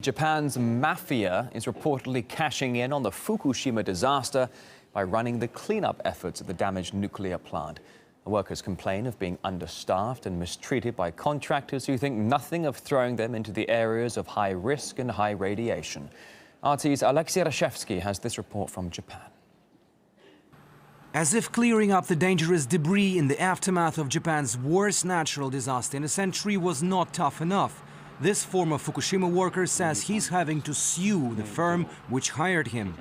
Japan's Mafia is reportedly cashing in on the Fukushima disaster by running the cleanup efforts at the damaged nuclear plant. The workers complain of being understaffed and mistreated by contractors who think nothing of throwing them into the areas of high risk and high radiation. RT's Alexei Rashevsky has this report from Japan. As if clearing up the dangerous debris in the aftermath of Japan's worst natural disaster in a century was not tough enough, this former Fukushima worker says he's having to sue the firm which hired him.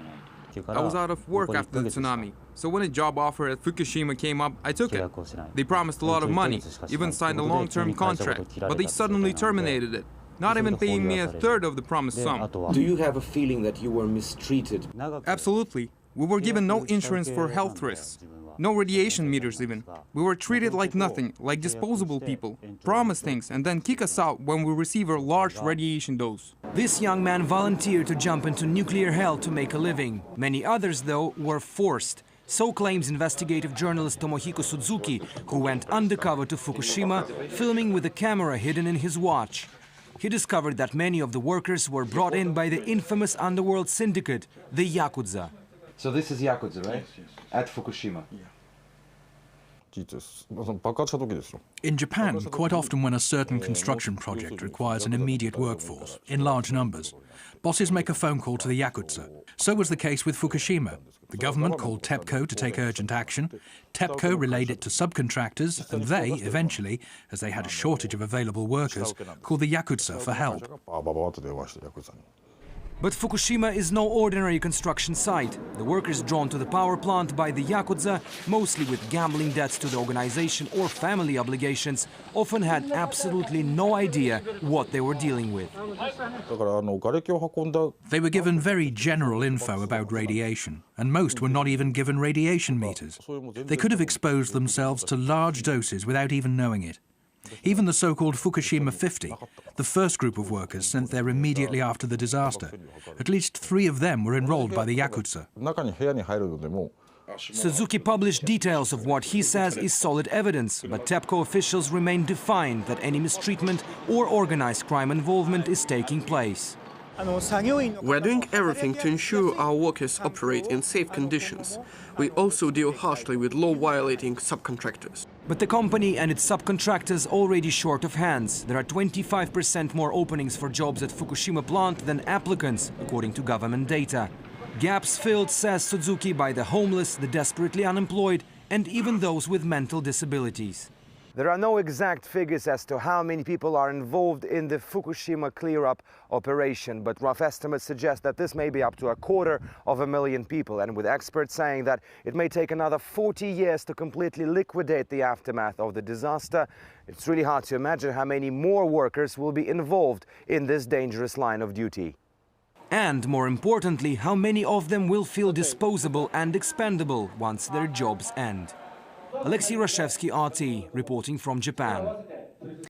I was out of work after the tsunami, so when a job offer at Fukushima came up, I took it. They promised a lot of money, even signed a long-term contract, but they suddenly terminated it, not even paying me a third of the promised sum. Do you have a feeling that you were mistreated? Absolutely. We were given no insurance for health risks, no radiation meters even. We were treated like nothing, like disposable people, promise things and then kick us out when we receive a large radiation dose. This young man volunteered to jump into nuclear hell to make a living. Many others, though, were forced. So claims investigative journalist Tomohiko Suzuki, who went undercover to Fukushima, filming with a camera hidden in his watch. He discovered that many of the workers were brought in by the infamous underworld syndicate, the Yakuza. So this is Yakuza, right? Yes. At Fukushima. Yeah. In Japan, quite often when a certain construction project requires an immediate workforce, in large numbers, bosses make a phone call to the Yakuza. So was the case with Fukushima. The government called TEPCO to take urgent action. TEPCO relayed it to subcontractors, and they, eventually, as they had a shortage of available workers, called the Yakuza for help. But Fukushima is no ordinary construction site. The workers drawn to the power plant by the Yakuza, mostly with gambling debts to the organization or family obligations, often had absolutely no idea what they were dealing with. They were given very general info about radiation, and most were not even given radiation meters. They could have exposed themselves to large doses without even knowing it. Even the so-called Fukushima 50, the first group of workers sent there immediately after the disaster, at least 3 of them were enrolled by the Yakuza. Suzuki published details of what he says is solid evidence, but TEPCO officials remain defiant that any mistreatment or organized crime involvement is taking place. We're doing everything to ensure our workers operate in safe conditions. We also deal harshly with law-violating subcontractors. But the company and its subcontractors already short of hands. There are 25% more openings for jobs at Fukushima plant than applicants, according to government data. Gaps filled, says Suzuki, by the homeless, the desperately unemployed, and even those with mental disabilities. There are no exact figures as to how many people are involved in the Fukushima clear-up operation, but rough estimates suggest that this may be up to 250,000 people, and with experts saying that it may take another 40 years to completely liquidate the aftermath of the disaster, it's really hard to imagine how many more workers will be involved in this dangerous line of duty. And, more importantly, how many of them will feel disposable and expendable once their jobs end. Alexei Rashevsky, RT, reporting from Japan.